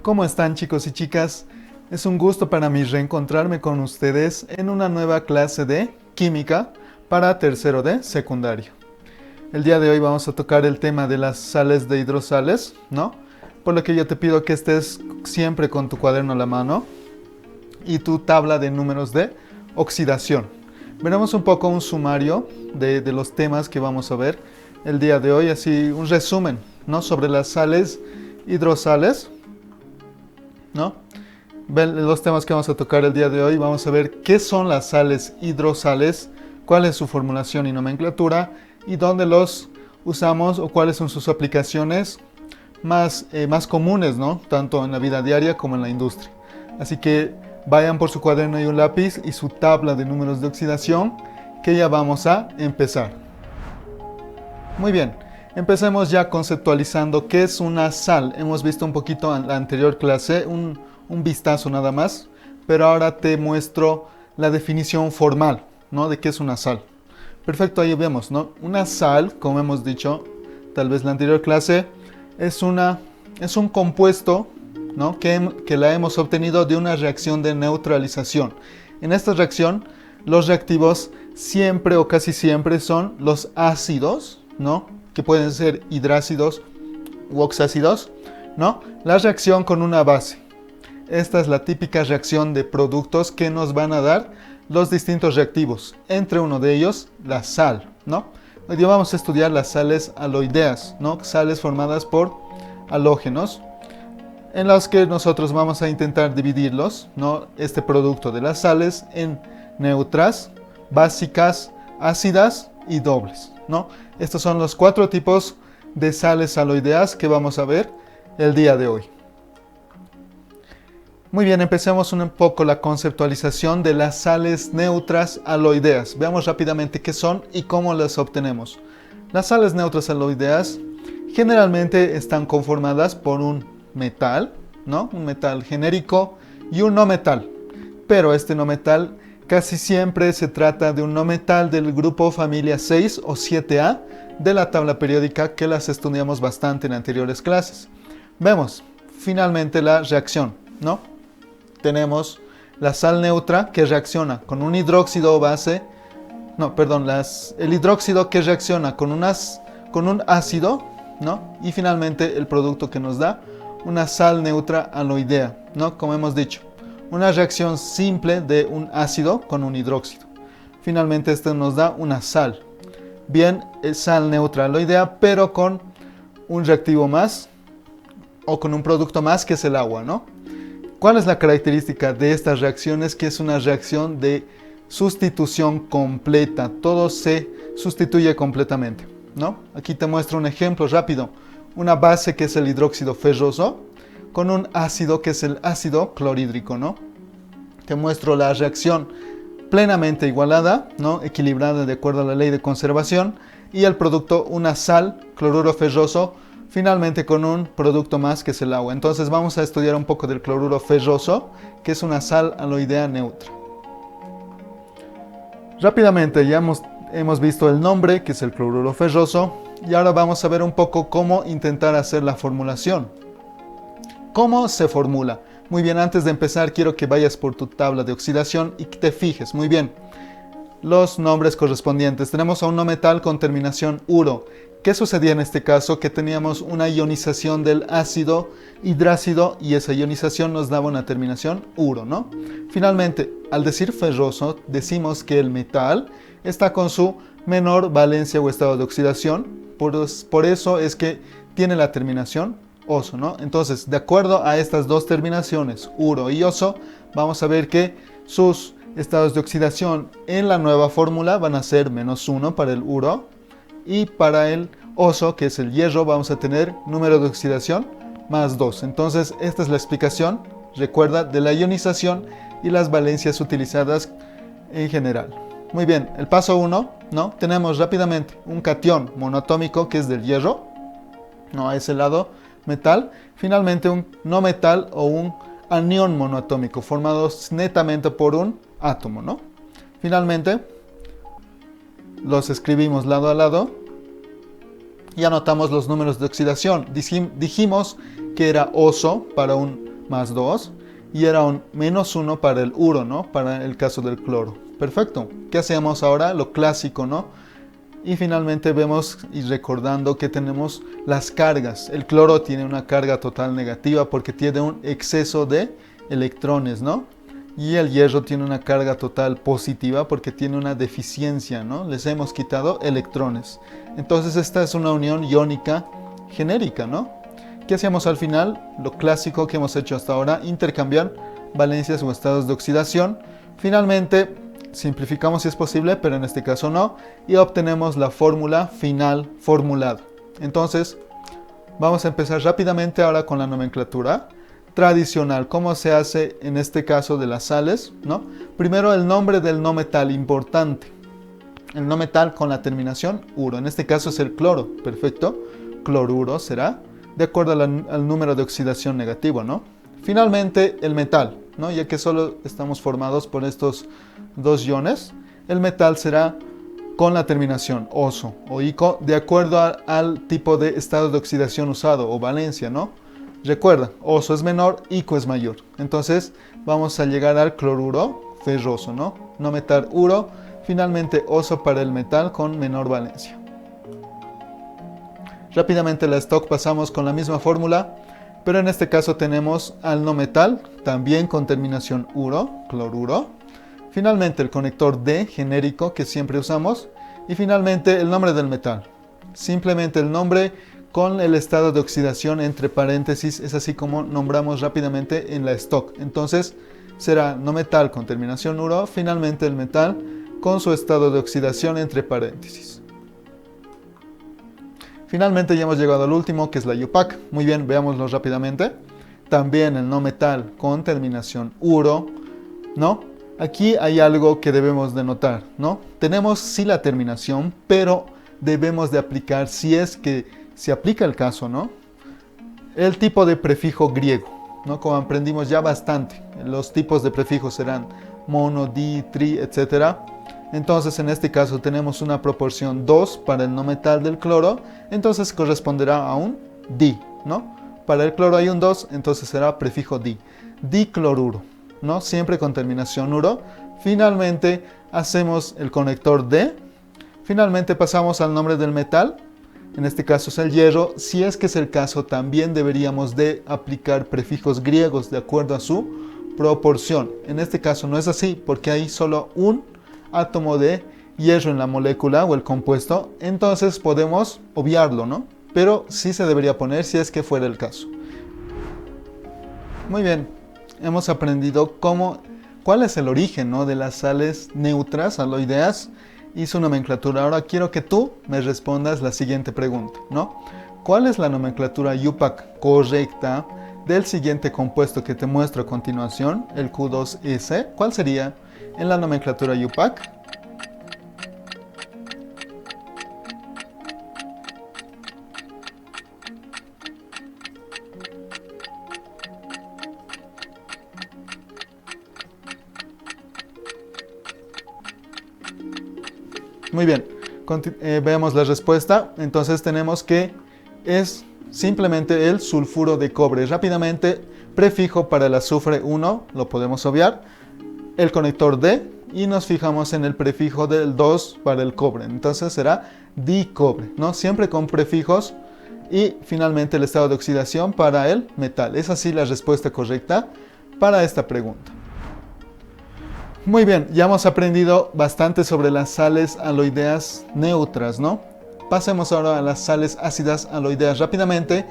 ¿Cómo están, chicos y chicas? Es un gusto para mí reencontrarme con ustedes en una nueva clase de química para tercero de secundario. El día de hoy vamos a tocar el tema de las sales de hidrosales, ¿no? Por lo que yo te pido que estés siempre con tu cuaderno a la mano y tu tabla de números de oxidación. Veremos un poco un sumario de los temas que vamos a ver el día de hoy, así un resumen, ¿no? Sobre las sales hidrosales, ¿no? Los temas que vamos a tocar el día de hoy, vamos a ver qué son las sales hidrosales, cuál es su formulación y nomenclatura y dónde los usamos o cuáles son sus aplicaciones más comunes, ¿no? Tanto en la vida diaria como en la industria. Así que vayan por su cuaderno y un lápiz y su tabla de números de oxidación, que ya vamos a empezar. Muy bien, empecemos ya conceptualizando qué es una sal. Hemos visto un poquito en la anterior clase, un vistazo nada más, pero ahora te muestro la definición formal, ¿no? De qué es una sal. Perfecto, ahí vemos, ¿no? Una sal, como hemos dicho, tal vez en la anterior clase, es un compuesto, ¿no? que la hemos obtenido de una reacción de neutralización. En esta reacción, los reactivos siempre o casi siempre son los ácidos, ¿no? Que pueden ser hidrácidos u oxácidos, ¿no? La reacción con una base. Esta es la típica reacción de productos que nos van a dar los distintos reactivos, entre uno de ellos la sal, ¿no? Hoy día vamos a estudiar las sales aloideas, ¿no? Sales formadas por halógenos, en las que nosotros vamos a intentar dividirlos, ¿no? Este producto de las sales en neutras, básicas, ácidas y dobles, ¿no? Estos son los 4 tipos de sales aloideas que vamos a ver el día de hoy. Muy bien, empecemos un poco la conceptualización de las sales neutras aloideas. Veamos rápidamente qué son y cómo las obtenemos. Las sales neutras aloideas generalmente están conformadas por un metal, ¿no? Un metal genérico y un no metal. Pero este no metal casi siempre se trata de un no metal del grupo familia 6 o 7A de la tabla periódica, que las estudiamos bastante en anteriores clases. Vemos finalmente la reacción, ¿no? Tenemos la sal neutra que reacciona con un hidróxido base, el hidróxido que reacciona con un ácido, ¿no? Y finalmente el producto que nos da una sal neutra aloidea, ¿no? Como hemos dicho, una reacción simple de un ácido con un hidróxido. Finalmente esto nos da una sal. Bien, es sal neutra aloidea, pero con un reactivo más o con un producto más que es el agua, ¿no? ¿Cuál es la característica de estas reacciones? Que es una reacción de sustitución completa. Todo se sustituye completamente, ¿no? Aquí te muestro un ejemplo rápido. Una base que es el hidróxido ferroso con un ácido que es el ácido clorhídrico, ¿no? Te muestro la reacción plenamente igualada, ¿no? Equilibrada de acuerdo a la ley de conservación, y el producto una sal, cloruro ferroso, finalmente con un producto más que es el agua. Entonces vamos a estudiar un poco del cloruro ferroso, que es una sal aloidea neutra. Rápidamente ya hemos visto el nombre, que es el cloruro ferroso, y ahora vamos a ver un poco cómo intentar hacer la formulación. ¿Cómo se formula? Muy bien, antes de empezar quiero que vayas por tu tabla de oxidación y que te fijes muy bien los nombres correspondientes. Tenemos a un no metal con terminación uro. ¿Qué sucedía en este caso? Que teníamos una ionización del ácido hidrácido y esa ionización nos daba una terminación uro, ¿no? Finalmente, al decir ferroso, decimos que el metal está con su menor valencia o estado de oxidación, por eso es que tiene la terminación oso, ¿no? Entonces, de acuerdo a estas dos terminaciones, uro y oso, vamos a ver que sus estados de oxidación en la nueva fórmula van a ser -1 para el uro, y para el oso, que es el hierro, vamos a tener número de oxidación +2. Entonces esta es la explicación, recuerda, de la ionización y las valencias utilizadas en general. Muy bien, el paso 1, ¿no? Tenemos rápidamente un catión monoatómico que es del hierro, ¿no? A ese lado metal. Finalmente un no metal o un anión monoatómico formado netamente por un átomo, ¿no? Finalmente los escribimos lado a lado y anotamos los números de oxidación. Dijimos que era oso para un más 2, y era un menos 1 para el uro, ¿no? Para el caso del cloro. Perfecto. ¿Qué hacemos ahora? Lo clásico, ¿no? Y finalmente vemos y recordando que tenemos las cargas. El cloro tiene una carga total negativa porque tiene un exceso de electrones, ¿no? Y el hierro tiene una carga total positiva porque tiene una deficiencia, ¿no? Les hemos quitado electrones. Entonces esta es una unión iónica genérica, ¿no? ¿Qué hacemos al final? Lo clásico que hemos hecho hasta ahora, intercambiar valencias o estados de oxidación. Finalmente, simplificamos si es posible, pero en este caso no, y obtenemos la fórmula final formulada. Entonces, vamos a empezar rápidamente ahora con la nomenclatura tradicional. ¿Cómo se hace en este caso de las sales? ¿No? Primero, el nombre del no metal importante. El no metal con la terminación uro. En este caso es el cloro. Perfecto. Cloruro será de acuerdo al número de oxidación negativo, ¿no? Finalmente, el metal, ¿no? Ya que solo estamos formados por estos dos iones, el metal será con la terminación oso o ico de acuerdo al tipo de estado de oxidación usado o valencia, ¿no? Recuerda, oso es menor, ico es mayor. Entonces vamos a llegar al cloruro ferroso, ¿no? No metal uro, finalmente oso para el metal con menor valencia. Rápidamente la stock pasamos con la misma fórmula, pero en este caso tenemos al no metal, también con terminación uro, cloruro. Finalmente el conector D genérico que siempre usamos. Y finalmente el nombre del metal. Simplemente el nombre con el estado de oxidación entre paréntesis. Es así como nombramos rápidamente en la stock. Entonces será no metal con terminación uro. Finalmente el metal con su estado de oxidación entre paréntesis. Finalmente ya hemos llegado al último, que es la UPAC. Muy bien, veámoslo rápidamente. También el no metal con terminación uro, ¿no? Aquí hay algo que debemos de notar, ¿no? Tenemos sí la terminación, pero debemos de aplicar, si es que se aplica el caso, ¿no? El tipo de prefijo griego, ¿no? Como aprendimos ya bastante. Los tipos de prefijos serán mono, di, tri, etc. Entonces en este caso tenemos una proporción 2 para el no metal del cloro, entonces corresponderá a un di, ¿no? Para el cloro hay un 2, entonces será prefijo di. Dicloruro, ¿no? Siempre con terminación uro. Finalmente hacemos el conector D. Finalmente pasamos al nombre del metal. En este caso es el hierro. Si es que es el caso, también deberíamos de aplicar prefijos griegos de acuerdo a su proporción. En este caso no es así porque hay solo un átomo de hierro en la molécula o el compuesto, entonces podemos obviarlo, ¿no? Pero sí se debería poner si es que fuera el caso. Muy bien, hemos aprendido cuál es el origen, ¿no? De las sales neutras, aloideas y su nomenclatura. Ahora quiero que tú me respondas la siguiente pregunta, ¿no? ¿Cuál es la nomenclatura UPAC correcta del siguiente compuesto que te muestro a continuación, el Q2S? ¿Cuál sería en la nomenclatura UPAC? Muy bien, veamos la respuesta. Entonces tenemos que es simplemente el sulfuro de cobre. Rápidamente, prefijo para el azufre 1, lo podemos obviar. El conector D y nos fijamos en el prefijo del 2 para el cobre. Entonces será dicobre, ¿no? Siempre con prefijos y finalmente el estado de oxidación para el metal. Es así la respuesta correcta para esta pregunta. Muy bien, ya hemos aprendido bastante sobre las sales aloideas neutras, ¿no? Pasemos ahora a las sales ácidas aloideas rápidamente.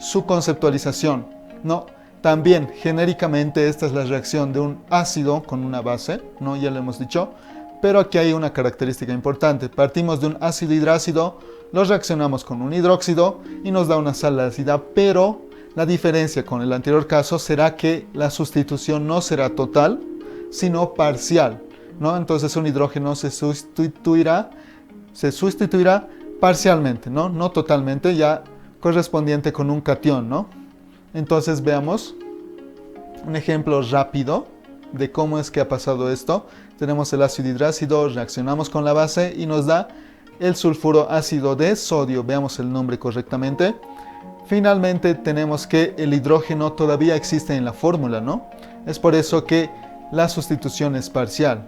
Su conceptualización, ¿no? También, genéricamente, esta es la reacción de un ácido con una base, ¿no? Ya lo hemos dicho, pero aquí hay una característica importante. Partimos de un ácido hidrácido, lo reaccionamos con un hidróxido y nos da una sal ácida, pero la diferencia con el anterior caso será que la sustitución no será total, sino parcial, ¿no? Entonces un hidrógeno se sustituirá parcialmente, ¿no? No totalmente, ya correspondiente con un catión, ¿no? Entonces veamos un ejemplo rápido de cómo es que ha pasado esto. Tenemos el ácido hidrácido, reaccionamos con la base y nos da el sulfuro ácido de sodio. Veamos el nombre correctamente. Finalmente tenemos que el hidrógeno todavía existe en la fórmula, ¿no? Es por eso que la sustitución es parcial,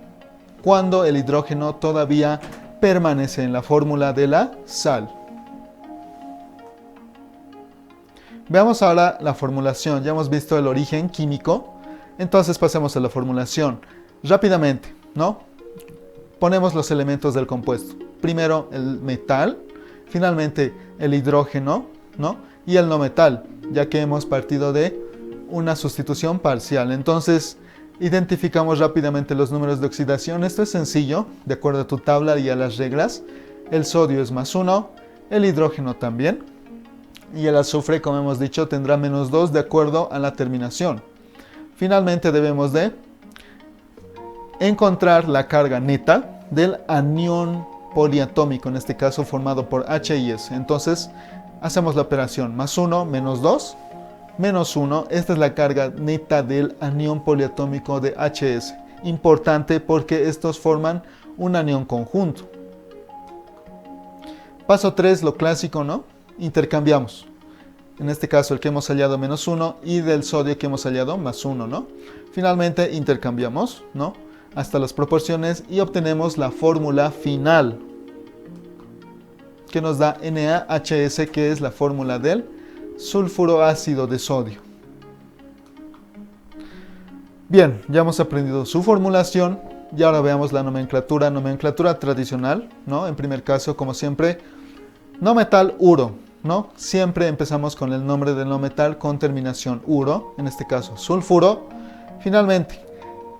cuando el hidrógeno todavía permanece en la fórmula de la sal. Veamos ahora la formulación. Ya hemos visto el origen químico, entonces pasemos a la formulación. Rápidamente, ¿no? Ponemos los elementos del compuesto. Primero el metal, finalmente el hidrógeno, ¿no? Y el no metal, ya que hemos partido de una sustitución parcial. Entonces, identificamos rápidamente los números de oxidación. Esto es sencillo, de acuerdo a tu tabla y a las reglas. El sodio es +1, el hidrógeno también. Y el azufre, como hemos dicho, tendrá -2 de acuerdo a la terminación. Finalmente debemos de encontrar la carga neta del anión poliatómico, en este caso formado por H y S. Entonces hacemos la operación +1 menos 2 menos 1. Esta es la carga neta del anión poliatómico de HS. Importante porque estos forman un anión conjunto. Paso 3, lo clásico, ¿no? Intercambiamos. En este caso el que hemos hallado -1 y del sodio que hemos hallado +1, ¿no? Finalmente intercambiamos, ¿no? Hasta las proporciones y obtenemos la fórmula final que nos da NaHS, que es la fórmula del sulfuro ácido de sodio. Bien, ya hemos aprendido su formulación y ahora veamos la nomenclatura tradicional, ¿no? En primer caso, como siempre, no metal uro, ¿no? Siempre empezamos con el nombre del no metal con terminación uro, en este caso sulfuro. Finalmente,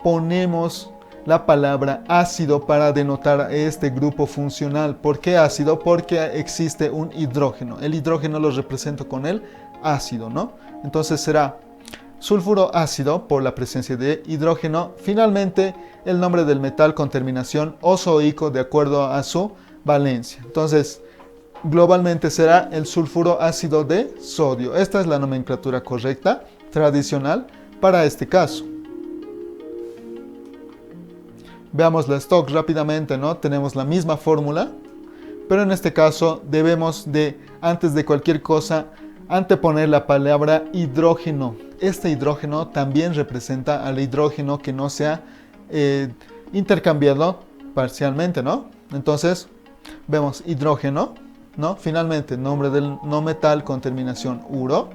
ponemos la palabra ácido para denotar a este grupo funcional. ¿Por qué ácido? Porque existe un hidrógeno. El hidrógeno lo represento con el ácido, ¿no? Entonces será sulfuro ácido por la presencia de hidrógeno. Finalmente, el nombre del metal con terminación ozoico de acuerdo a su valencia. Entonces, globalmente será el sulfuro ácido de sodio. Esta es la nomenclatura correcta, tradicional, para este caso. Veamos la stock rápidamente, ¿no? Tenemos la misma fórmula, pero en este caso debemos de, antes de cualquier cosa, anteponer la palabra hidrógeno. Este hidrógeno también representa al hidrógeno que no se ha intercambiado parcialmente, ¿no? Entonces, vemos hidrógeno, ¿no? Finalmente, nombre del no metal con terminación uro.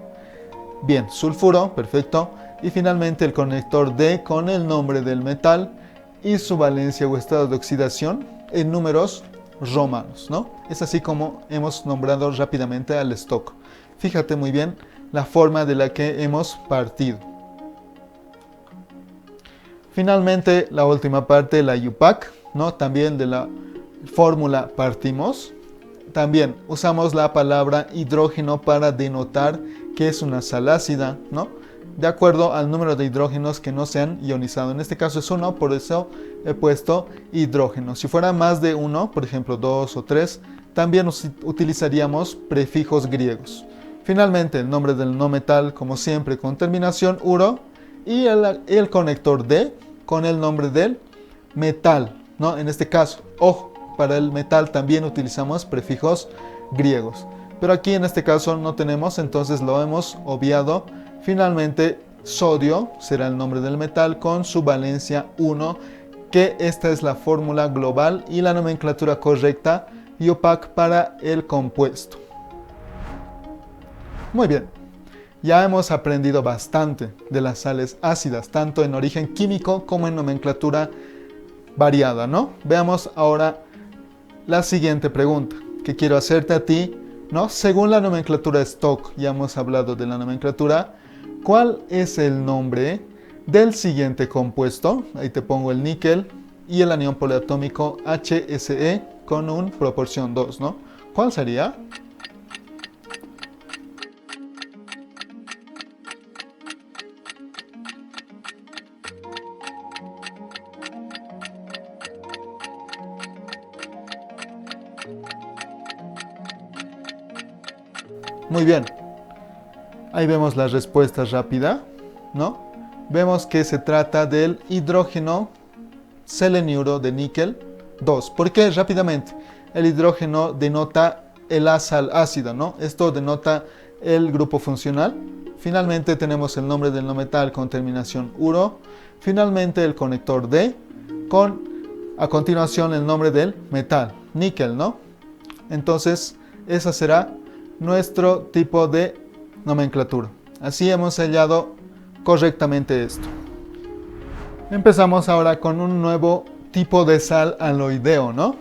Bien, sulfuro, perfecto. Y finalmente el conector D con el nombre del metal y su valencia o estado de oxidación en números romanos, ¿no? Es así como hemos nombrado rápidamente al stock. Fíjate muy bien la forma de la que hemos partido. Finalmente, la última parte, la UPAC, ¿no? También de la fórmula partimos. También usamos la palabra hidrógeno para denotar que es una sal ácida, ¿no? De acuerdo al número de hidrógenos que no se han ionizado. En este caso es 1, por eso he puesto hidrógeno. Si fuera más de 1, por ejemplo 2 o 3, también utilizaríamos prefijos griegos. Finalmente, el nombre del no metal, como siempre, con terminación uro, y el conector D con el nombre del metal, ¿no? En este caso, ojo, para el metal también utilizamos prefijos griegos. Pero aquí en este caso no tenemos, entonces lo hemos obviado. Finalmente, sodio será el nombre del metal con su valencia 1, que esta es la fórmula global y la nomenclatura correcta UPAC para el compuesto. Muy bien, ya hemos aprendido bastante de las sales ácidas, tanto en origen químico como en nomenclatura variada, ¿no? Veamos ahora la siguiente pregunta que quiero hacerte a ti, ¿no? Según la nomenclatura stock, ya hemos hablado de la nomenclatura, ¿cuál es el nombre del siguiente compuesto? Ahí te pongo el níquel y el anión poliatómico HSE con un proporción 2, ¿no? ¿Cuál sería? Muy bien, ahí vemos la respuesta rápida, ¿no? Vemos que se trata del hidrógeno seleniuro de níquel 2. ¿Por qué? Rápidamente, el hidrógeno denota la sal ácida, ¿no? Esto denota el grupo funcional. Finalmente tenemos el nombre del no metal con terminación uro. Finalmente el conector D con a continuación el nombre del metal, níquel, ¿no? Entonces esa será nuestro tipo de nomenclatura. Así hemos hallado correctamente esto. Empezamos ahora con un nuevo tipo de sal aloideo, ¿no?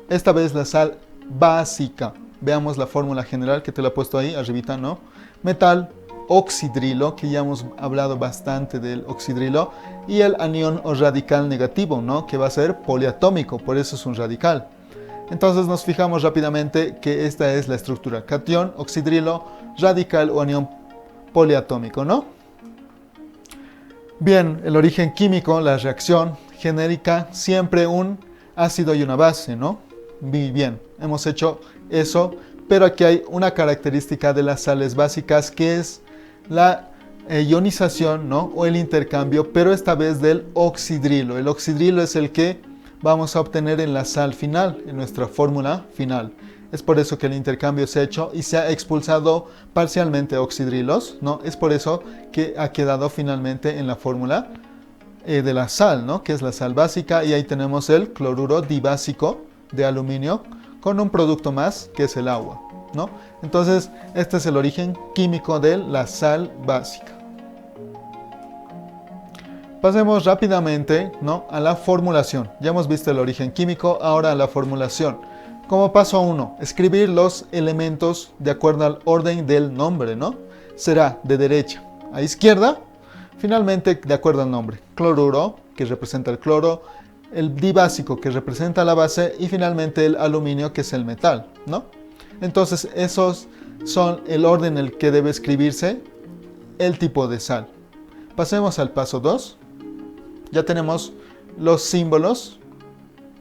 Esta vez la sal básica. Veamos la fórmula general que te la he puesto ahí arribita, ¿no? Metal oxidrilo, que ya hemos hablado bastante del oxidrilo, y el anión o radical negativo, ¿no? Que va a ser poliatómico, por eso es un radical. Entonces nos fijamos rápidamente que esta es la estructura: catión, oxidrilo, radical o anión poliatómico, ¿no? Bien, el origen químico, la reacción genérica, siempre un ácido y una base, ¿no? Muy bien, hemos hecho eso, pero aquí hay una característica de las sales básicas que es la ionización, ¿no? O el intercambio, pero esta vez del oxidrilo. El oxidrilo es el que vamos a obtener en la sal final, en nuestra fórmula final. Es por eso que el intercambio se ha hecho y se ha expulsado parcialmente oxidrilos, ¿no? Es por eso que ha quedado finalmente en la fórmula de la sal, ¿no? Que es la sal básica, y ahí tenemos el cloruro dibásico de aluminio con un producto más que es el agua, ¿no? Entonces este es el origen químico de la sal básica. Pasemos rápidamente, ¿no? A la formulación. Ya hemos visto el origen químico, ahora a la formulación. Como paso 1, escribir los elementos de acuerdo al orden del nombre, ¿no? Será de derecha a izquierda, finalmente de acuerdo al nombre. Cloruro, que representa el cloro, el dibásico, que representa la base, y finalmente el aluminio, que es el metal, ¿no? Entonces esos son el orden en el que debe escribirse el tipo de sal. Pasemos al paso 2. Ya tenemos los símbolos,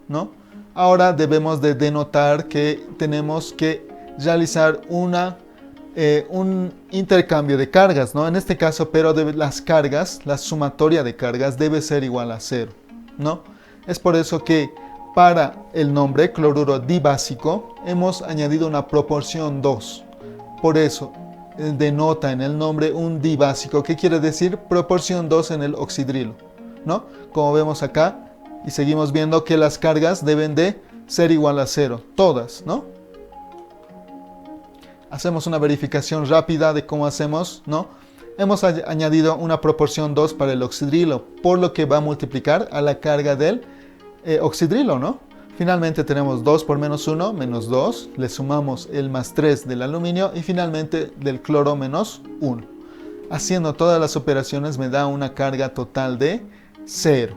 ¿no? Ahora debemos de denotar que tenemos que realizar un intercambio de cargas, ¿no? En este caso, pero las cargas, la sumatoria de cargas debe ser igual a 0, ¿no? Es por eso que para el nombre cloruro dibásico hemos añadido una proporción 2. Por eso denota en el nombre un dibásico, que quiere decir proporción 2 en el oxidrilo, ¿no? Como vemos acá, y seguimos viendo que las cargas deben de ser igual a 0, todas, ¿no? Hacemos una verificación rápida de cómo hacemos, ¿no? Hemos añadido una proporción 2 para el oxidrilo, por lo que va a multiplicar a la carga del oxidrilo, ¿no? Finalmente tenemos 2 por menos 1, menos 2, le sumamos el más 3 del aluminio y finalmente del cloro menos 1. Haciendo todas las operaciones me da una carga total de 0.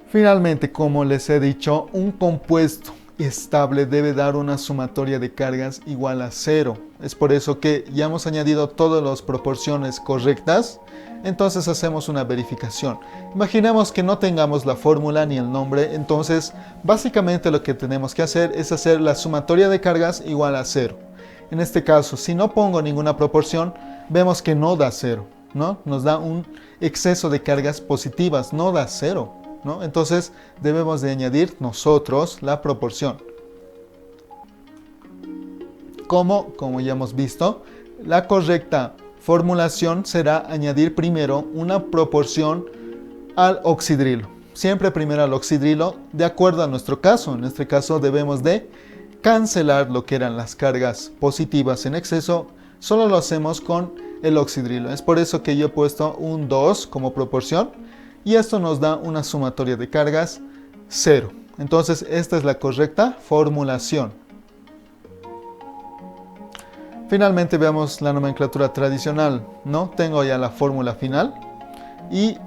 Finalmente, como les he dicho, un compuesto estable debe dar una sumatoria de cargas igual a 0. Es por eso que ya hemos añadido todas las proporciones correctas. Entonces hacemos una verificación. Imaginemos que no tengamos la fórmula ni el nombre. Entonces básicamente lo que tenemos que hacer es hacer la sumatoria de cargas igual a 0. En este caso, si no pongo ninguna proporción, vemos que no da 0, ¿no? Nos da un exceso de cargas positivas, no da 0, ¿no? Entonces debemos de añadir nosotros la proporción. Como ya hemos visto, la correcta formulación será añadir primero una proporción al oxidrilo. Siempre primero al oxidrilo, de acuerdo a nuestro caso. En este caso debemos de cancelar lo que eran las cargas positivas en exceso. Solo lo hacemos con el oxidrilo. Es por eso que yo he puesto un 2 como proporción. Y esto nos da una sumatoria de cargas 0. Entonces esta es la correcta formulación. Finalmente veamos la nomenclatura tradicional, ¿no? Tengo ya la fórmula final y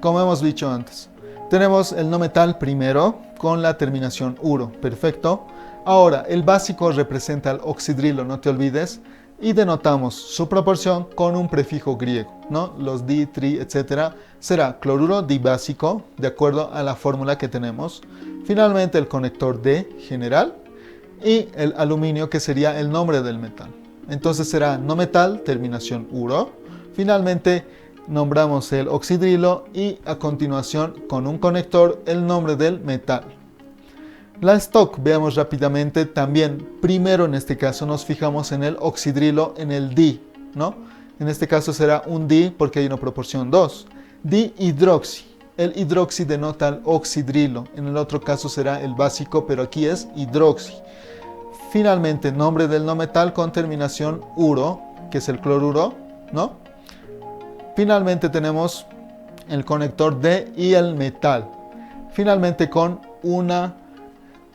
como hemos dicho antes, tenemos el no metal primero con la terminación uro, perfecto. Ahora el básico representa el oxidrilo, no te olvides, y denotamos su proporción con un prefijo griego, ¿no? Los di, tri, etc. será cloruro dibásico, de acuerdo a la fórmula que tenemos. Finalmente el conector D general y el aluminio, que sería el nombre del metal. Entonces será no metal, terminación uro. Finalmente nombramos el oxidrilo y a continuación con un conector el nombre del metal. La stock, veamos rápidamente, también primero en este caso nos fijamos en el oxidrilo, en el di, ¿no? En este caso será un di porque hay una proporción 2. Dihidroxi. El hidroxi denota el oxidrilo. En el otro caso será el básico, pero aquí es hidroxi. Finalmente, nombre del no metal con terminación uro, que es el cloruro, ¿no? Finalmente tenemos el conector D y el metal. Finalmente con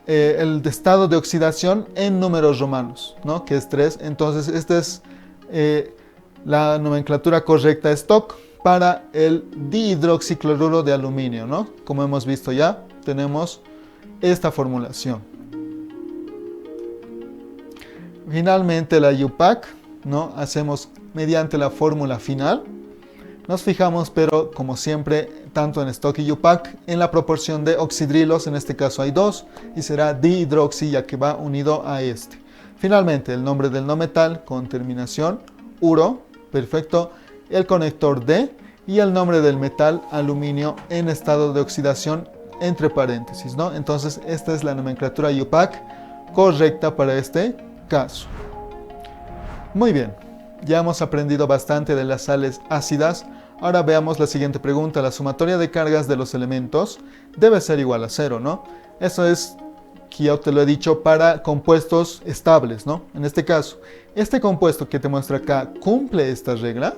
el estado de oxidación en números romanos, ¿no? Que es 3. Entonces, esta es la nomenclatura correcta stock para el dihidroxicloruro de aluminio, ¿no? Como hemos visto ya, tenemos esta formulación. Finalmente la UPAC, ¿no? Hacemos mediante la fórmula final. Nos fijamos, pero como siempre, tanto en stock y UPAC, en la proporción de oxidrilos, en este caso hay 2, y será dihidroxi ya que va unido a este. Finalmente, el nombre del no metal con terminación uro, perfecto, el conector D y el nombre del metal aluminio en estado de oxidación entre paréntesis, ¿no? Entonces, esta es la nomenclatura UPAC correcta para este caso. Muy bien, ya hemos aprendido bastante de las sales ácidas. Ahora veamos la siguiente pregunta. La sumatoria de cargas de los elementos debe ser igual a 0, ¿no? Eso es, que ya te lo he dicho, para compuestos estables, ¿no? En este caso, este compuesto que te muestra acá cumple esta regla.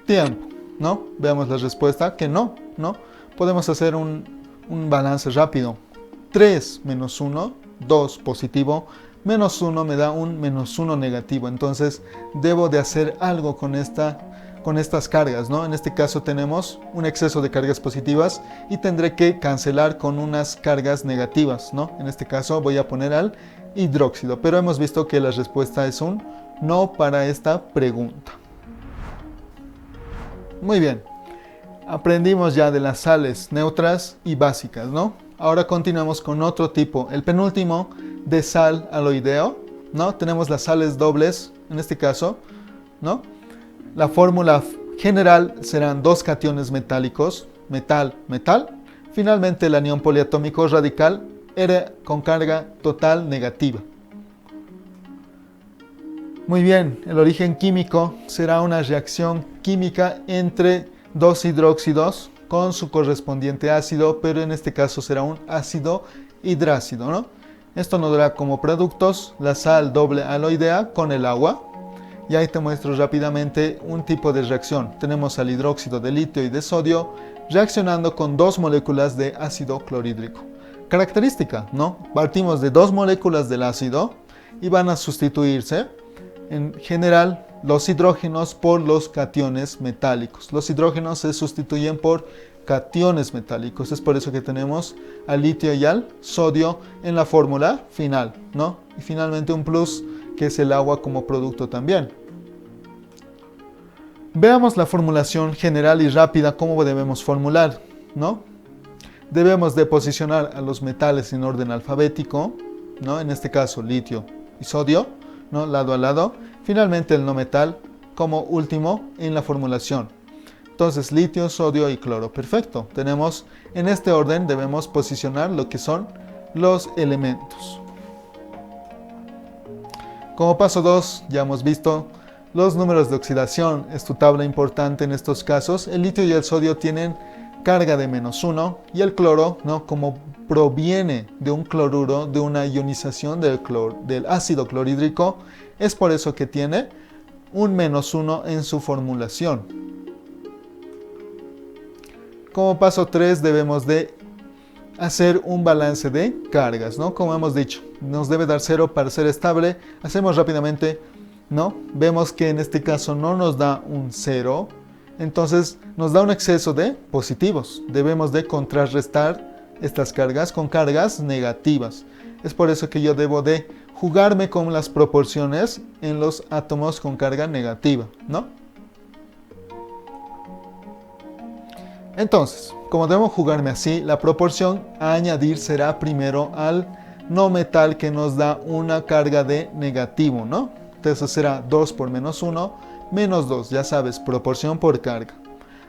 Tiempo, ¿no? Veamos la respuesta, que no, ¿no? Podemos hacer un balance rápido. 3 menos 1, 2 positivo, menos 1 me da un menos 1 negativo. Entonces, debo de hacer algo con estas cargas, ¿no? En este caso tenemos un exceso de cargas positivas y tendré que cancelar con unas cargas negativas, ¿no? En este caso voy a poner al hidróxido, pero hemos visto que la respuesta es un no para esta pregunta. Muy bien, aprendimos ya de las sales neutras y básicas, ¿no? Ahora continuamos con otro tipo, el penúltimo de sal aloideo, ¿no? Tenemos las sales dobles, en este caso, ¿no? La fórmula general serán 2 cationes metálicos, metal, metal. Finalmente el anión poliatómico radical era con carga total negativa. Muy bien, el origen químico será una reacción química entre dos hidróxidos con su correspondiente ácido, pero en este caso será un ácido hidrácido, ¿no? Esto nos dará como productos la sal doble aloidea con el agua. Y ahí te muestro rápidamente un tipo de reacción. Tenemos al hidróxido de litio y de sodio reaccionando con 2 moléculas de ácido clorhídrico. Característica, ¿no? Partimos de 2 moléculas del ácido y van a sustituirse en general los hidrógenos por los cationes metálicos. Los hidrógenos se sustituyen por cationes metálicos. Es por eso que tenemos al litio y al sodio en la fórmula final, ¿no? Y finalmente un plus que es el agua como producto también. Veamos la formulación general y rápida, cómo debemos formular, ¿no? Debemos de posicionar a los metales en orden alfabético, ¿no? En este caso litio y sodio, ¿no? Lado a lado. Finalmente el no metal como último en la formulación. Entonces litio, sodio y cloro. Perfecto. Tenemos en este orden debemos posicionar lo que son los elementos. Como paso 2 ya hemos visto los números de oxidación. Es tu tabla importante en estos casos. El litio y el sodio tienen carga de -1 y el cloro, ¿no? Como proviene de un cloruro, de una ionización del ácido clorhídrico, es por eso que tiene un -1 en su formulación. Como paso 3 debemos de hacer un balance de cargas, ¿no? Como hemos dicho, nos debe dar 0 para ser estable. Hacemos rápidamente, ¿no? Vemos que en este caso no nos da un 0, entonces nos da un exceso de positivos. Debemos de contrarrestar estas cargas con cargas negativas. Es por eso que yo debo de jugarme con las proporciones en los átomos con carga negativa, ¿no? Entonces, como debo jugarme así, la proporción a añadir será primero al no metal que nos da una carga de negativo, ¿no? Entonces será 2 por menos 1, menos 2, ya sabes, proporción por carga.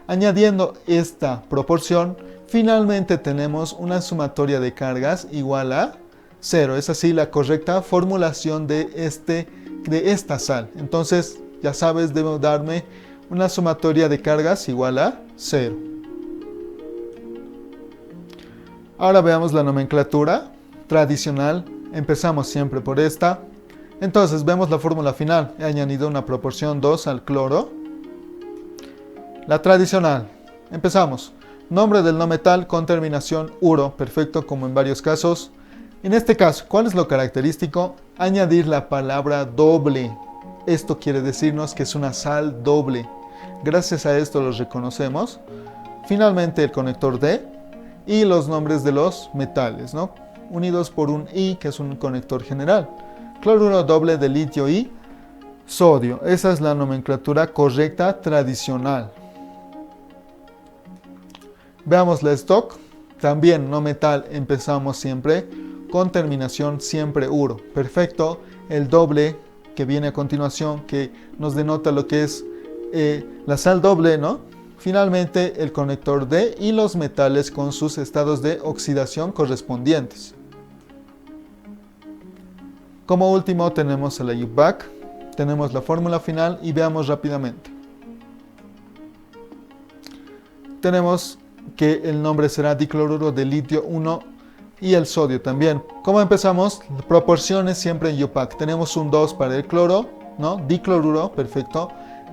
Añadiendo esta proporción, finalmente tenemos una sumatoria de cargas igual a 0. Es así la correcta formulación de esta sal. Entonces, ya sabes, debo darme una sumatoria de cargas igual a 0. Ahora veamos la nomenclatura tradicional. Empezamos siempre por esta. Entonces vemos la fórmula final. He añadido una proporción 2 al cloro. La tradicional. Empezamos. Nombre del no metal con terminación uro. Perfecto, como en varios casos. En este caso, ¿cuál es lo característico? Añadir la palabra doble. Esto quiere decirnos que es una sal doble. Gracias a esto los reconocemos. Finalmente el conector D y los nombres de los metales, ¿no? Unidos por un I, que es un conector general. Cloruro doble de litio y sodio. Esa es la nomenclatura correcta tradicional. Veamos la stock. También no metal, empezamos siempre con terminación siempre uro. Perfecto. El doble que viene a continuación, que nos denota lo que es la sal doble, ¿no? Finalmente el conector D y los metales con sus estados de oxidación correspondientes. Como último tenemos el IUPAC, tenemos la fórmula final y veamos rápidamente. Tenemos que el nombre será dicloruro de litio 1 y el sodio también. ¿Cómo empezamos? Proporciones siempre en IUPAC. Tenemos un 2 para el cloro, ¿no? Dicloruro, perfecto.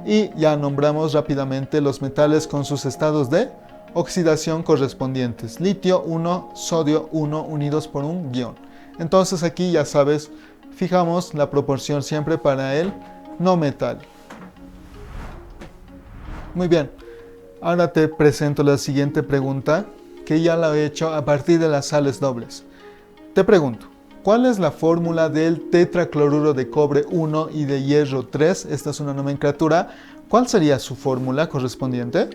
Y ya nombramos rápidamente los metales con sus estados de oxidación correspondientes. Litio 1, sodio 1 unidos por un guión. Entonces aquí ya sabes, fijamos la proporción siempre para el no metal. Muy bien, ahora te presento la siguiente pregunta que ya la he hecho a partir de las sales dobles. Te pregunto, ¿cuál es la fórmula del tetracloruro de cobre 1 y de hierro 3? Esta es una nomenclatura. ¿Cuál sería su fórmula correspondiente?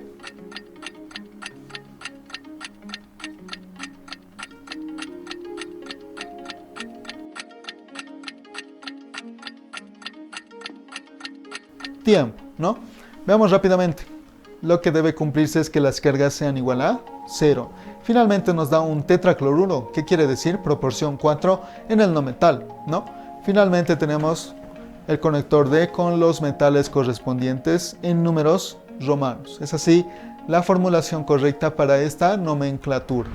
Tiempo, ¿no? Veamos rápidamente. Lo que debe cumplirse es que las cargas sean igual a 0. Finalmente nos da un tetracloruro, que quiere decir proporción 4 en el no metal, ¿no? Finalmente tenemos el conector D con los metales correspondientes en números romanos. Es así la formulación correcta para esta nomenclatura.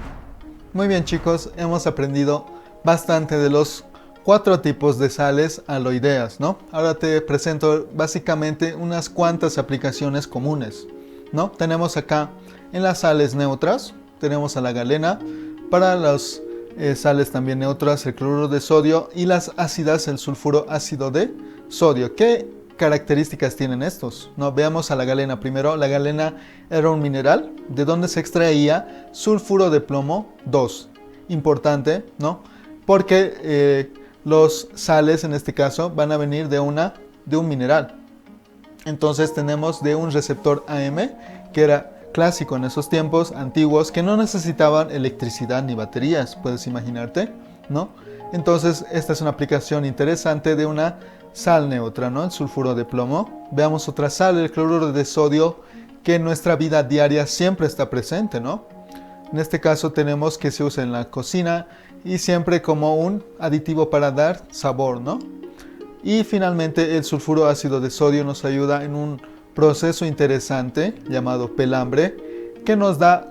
Muy bien, chicos, hemos aprendido bastante de los 4 tipos de sales aloideas, ¿no? Ahora te presento básicamente unas cuantas aplicaciones comunes, ¿no? Tenemos acá en las sales neutras, tenemos a la galena, para las sales también neutras, el cloruro de sodio, y las ácidas, el sulfuro ácido de sodio. ¿Qué características tienen estos? ¿No? Veamos a la galena primero. La galena era un mineral de donde se extraía sulfuro de plomo 2. Importante, ¿no? Porque los sales en este caso van a venir de un mineral. Entonces tenemos de un receptor AM, que era clásico en esos tiempos antiguos, que no necesitaban electricidad ni baterías, puedes imaginarte, ¿no? Entonces esta es una aplicación interesante de una sal neutra, ¿no? El sulfuro de plomo. Veamos otra sal, el cloruro de sodio, que en nuestra vida diaria siempre está presente, ¿no? En este caso tenemos que se usa en la cocina y siempre como un aditivo para dar sabor, ¿no? Y finalmente el sulfuro ácido de sodio nos ayuda en un proceso interesante llamado pelambre, que nos da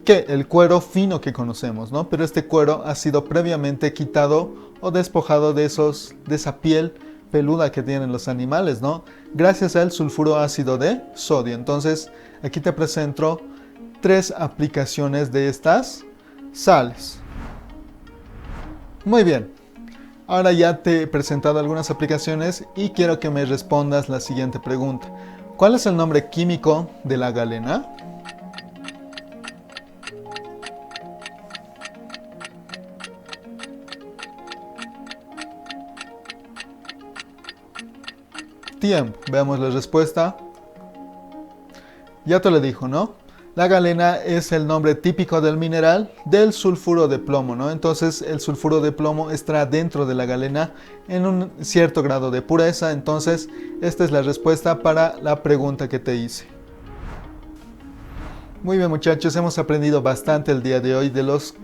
el cuero fino que conocemos, ¿no? Pero este cuero ha sido previamente quitado o despojado de esa piel peluda que tienen los animales, ¿no? Gracias al sulfuro ácido de sodio. Entonces aquí te presento 3 aplicaciones de estas sales. Muy bien. Ahora ya te he presentado algunas aplicaciones y quiero que me respondas la siguiente pregunta. ¿Cuál es el nombre químico de la galena? Tiempo. Veamos la respuesta. Ya te lo dijo, ¿no? La galena es el nombre típico del mineral del sulfuro de plomo, ¿no? Entonces el sulfuro de plomo está dentro de la galena en un cierto grado de pureza. Entonces esta es la respuesta para la pregunta que te hice. Muy bien, muchachos, hemos aprendido bastante el día de hoy de los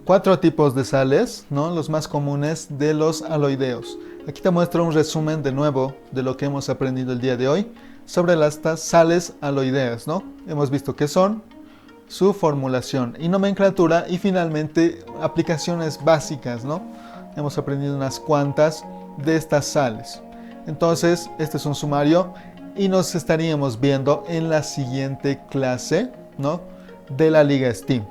4 tipos de sales, ¿no? Los más comunes de los aloideos. Aquí te muestro un resumen de nuevo de lo que hemos aprendido el día de hoy sobre las sales aloideas, ¿no? Hemos visto qué son, su formulación y nomenclatura, y finalmente aplicaciones básicas, ¿no? Hemos aprendido unas cuantas de estas sales. Entonces, este es un sumario y nos estaríamos viendo en la siguiente clase, ¿no? De la Liga STEAM.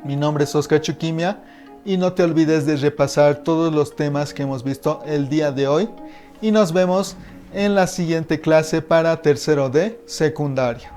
Mi nombre es Oscar Chuquimia y no te olvides de repasar todos los temas que hemos visto el día de hoy y nos vemos en la siguiente clase para tercero de secundaria.